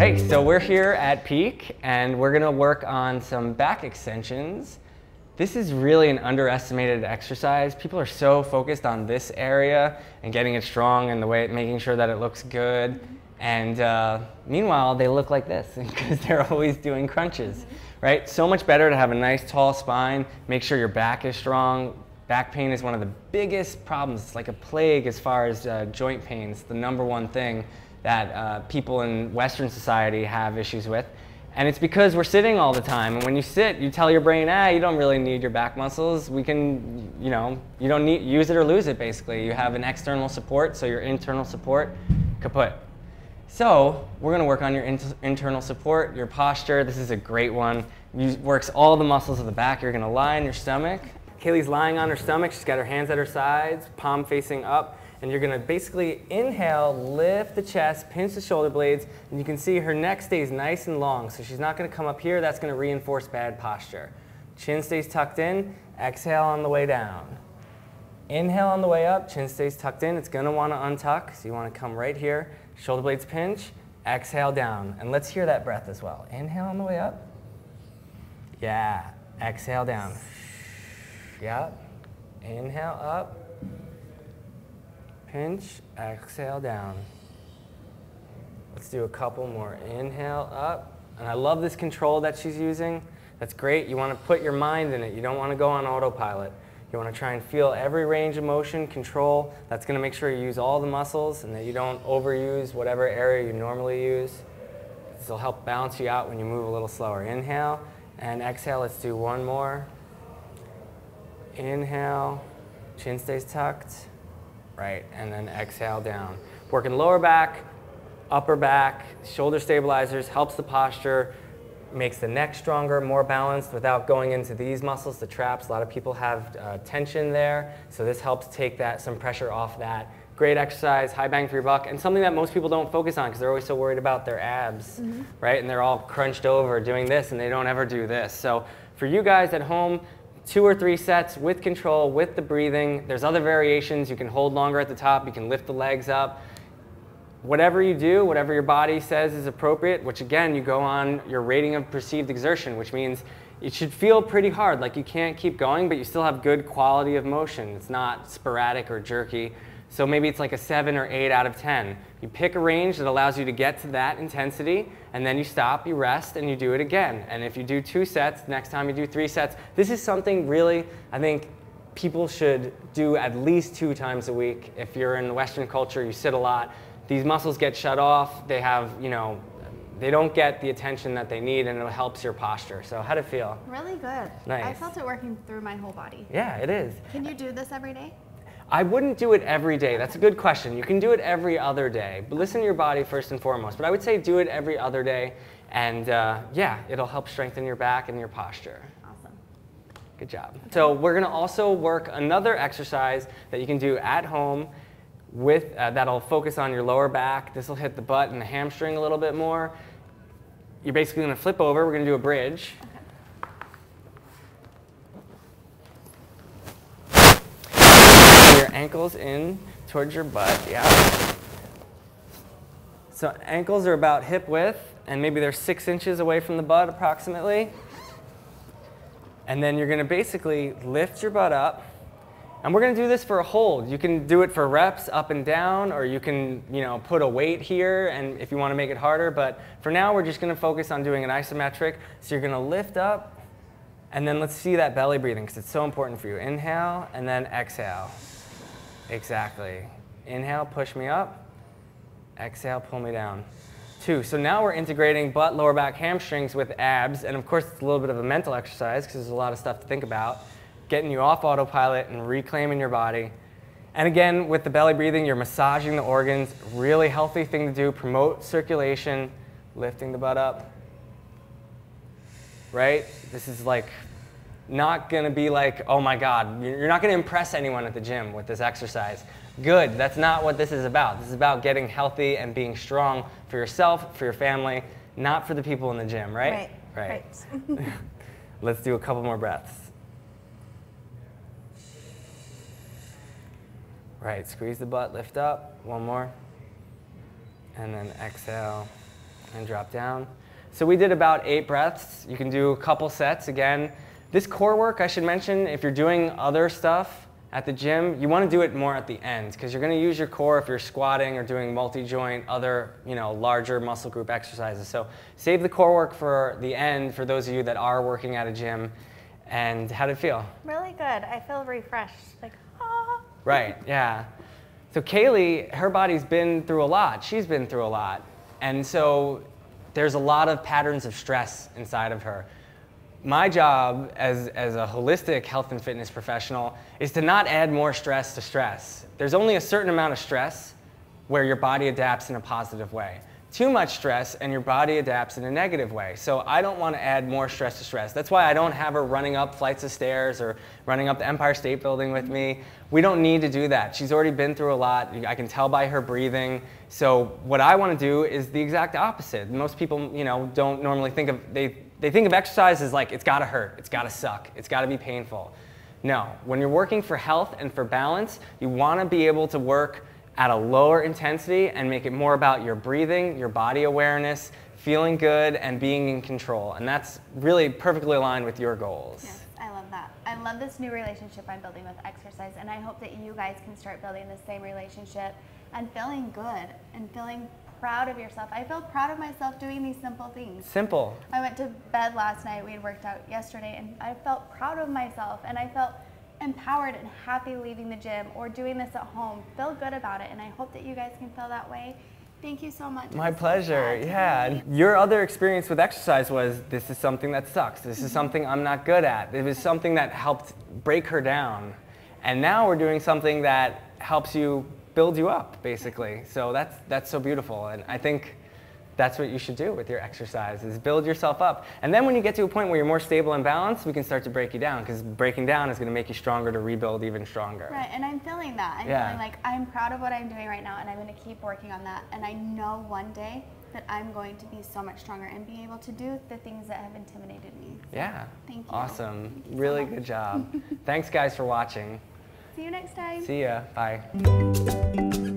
Hey, so we're here at Peak and we're gonna work on some back extensions. This is really an underestimated exercise. People are so focused on this area and getting it strong and making sure that it looks good. And meanwhile, they look like this because they're always doing crunches, right? So much better to have a nice tall spine, make sure your back is strong. Back pain is one of the biggest problems. It's like a plague as far as joint pain. It's the #1 thing that people in Western society have issues with. And it's because we're sitting all the time. And when you sit, you tell your brain, you don't really need your back muscles. We can, you don't need, use it or lose it basically. You have an external support, so your internal support, kaput. So we're gonna work on your internal support, your posture. This is a great one. It works all the muscles of the back. You're gonna lie on your stomach. Kayli's lying on her stomach. She's got her hands at her sides, palm facing up. And you're gonna basically inhale, lift the chest, pinch the shoulder blades, and you can see her neck stays nice and long. So she's not gonna come up here. That's gonna reinforce bad posture. Chin stays tucked in, exhale on the way down. Inhale on the way up, chin stays tucked in. It's gonna wanna untuck, so you wanna come right here. Shoulder blades pinch, exhale down. And let's hear that breath as well. Inhale on the way up. Yeah, exhale down. Yep, inhale up. Pinch, exhale down. Let's do a couple more. Inhale up. And I love this control that she's using. That's great. You want to put your mind in it. You don't want to go on autopilot. You want to try and feel every range of motion, control. That's going to make sure you use all the muscles and that you don't overuse whatever area you normally use. This will help balance you out when you move a little slower. Inhale and exhale. Let's do one more. Inhale, chin stays tucked. Right, and then exhale down. Working lower back, upper back, shoulder stabilizers, helps the posture, makes the neck stronger, more balanced without going into these muscles, the traps. A lot of people have tension there, so this helps take some pressure off that. Great exercise, high bang for your buck, and something that most people don't focus on because they're always so worried about their abs, right? And they're all crunched over doing this and they don't ever do this. So for you guys at home, 2 or 3 sets with control, with the breathing. There's other variations. You can hold longer at the top. You can lift the legs up. Whatever you do, whatever your body says is appropriate, which again, you go on your rating of perceived exertion, which means it should feel pretty hard, like you can't keep going, but you still have good quality of motion. It's not sporadic or jerky. So maybe it's like a 7 or 8 out of 10. You pick a range that allows you to get to that intensity, and then you stop, you rest, and you do it again. And if you do 2 sets, next time you do 3 sets. This is something really, I think, people should do at least 2 times a week. If you're in Western culture, you sit a lot. These muscles get shut off. They have, they don't get the attention that they need, and it helps your posture. So how'd it feel? Really good. Nice. I felt it working through my whole body. Yeah, it is. Can you do this every day? I wouldn't do it every day. That's a good question. You can do it every other day, but listen to your body first and foremost. But I would say do it every other day, and yeah, it'll help strengthen your back and your posture. Awesome. Good job. So we're gonna also work another exercise that you can do at home with, that'll focus on your lower back. This will hit the butt and the hamstring a little bit more. You're basically gonna flip over. We're gonna do a bridge. Your ankles in towards your butt, yeah. So ankles are about hip width, and maybe they're 6 inches away from the butt approximately. And then you're gonna basically lift your butt up, and we're gonna do this for a hold. You can do it for reps up and down, or you can put a weight here and if you wanna make it harder, but for now we're just gonna focus on doing an isometric. So you're gonna lift up, and then let's see that belly breathing because it's so important for you. Inhale, and then exhale. Exactly. Inhale, push me up. Exhale, pull me down. 2. So now we're integrating butt, lower back, hamstrings with abs. And of course, it's a little bit of a mental exercise because there's a lot of stuff to think about. Getting you off autopilot and reclaiming your body. And again, with the belly breathing, you're massaging the organs. Really healthy thing to do. Promote circulation. Lifting the butt up. Right? This is like not gonna be like, oh my God, you're not gonna impress anyone at the gym with this exercise. Good, that's not what this is about. This is about getting healthy and being strong for yourself, for your family, not for the people in the gym, right? Right. Let's do a couple more breaths. Right, squeeze the butt, lift up, one more. And then exhale. and drop down. So we did about 8 breaths. You can do a couple sets again. This core work, I should mention, if you're doing other stuff at the gym, you want to do it more at the end because you're going to use your core if you're squatting or doing multi-joint, other, larger muscle group exercises. So save the core work for the end for those of you that are working at a gym. And how did it feel? Really good. I feel refreshed. Like, ah. Right, yeah. So Kayli, her body's been through a lot. She's been through a lot. And so there's a lot of patterns of stress inside of her. My job as a holistic health and fitness professional is to not add more stress to stress. There's only a certain amount of stress where your body adapts in a positive way. Too much stress and your body adapts in a negative way. So I don't want to add more stress to stress. That's why I don't have her running up flights of stairs or running up the Empire State Building with me. We don't need to do that. She's already been through a lot. I can tell by her breathing. So what I want to do is the exact opposite. Most people, don't normally think of, they think of exercise as like, it's got to hurt, it's got to suck, it's got to be painful. No, when you're working for health and for balance, you want to be able to work at a lower intensity and make it more about your breathing, your body awareness, feeling good, and being in control. And that's really perfectly aligned with your goals. Yes, I love that. I love this new relationship I'm building with exercise, and I hope that you guys can start building the same relationship and feeling good and feeling proud of yourself. I feel proud of myself doing these simple things. Simple. I went to bed last night, we had worked out yesterday, and I felt proud of myself, and I felt empowered and happy leaving the gym or doing this at home. Feel good about it, and I hope that you guys can feel that way. Thank you so much. My pleasure, yeah. Your other experience with exercise was, this is something that sucks. This is something I'm not good at. It was something that helped break her down. And now we're doing something that helps you build you up, basically. So that's so beautiful. And I think that's what you should do with your exercise, is build yourself up. And then when you get to a point where you're more stable and balanced, we can start to break you down, because breaking down is going to make you stronger to rebuild even stronger. Right, and I'm feeling that. I'm feeling like I'm proud of what I'm doing right now, and I'm going to keep working on that. And I know one day that I'm going to be so much stronger and be able to do the things that have intimidated me. So, yeah. Thank you. Awesome. Thank you Really so much. good job. Thanks, guys, for watching. See you next time. See ya. Bye.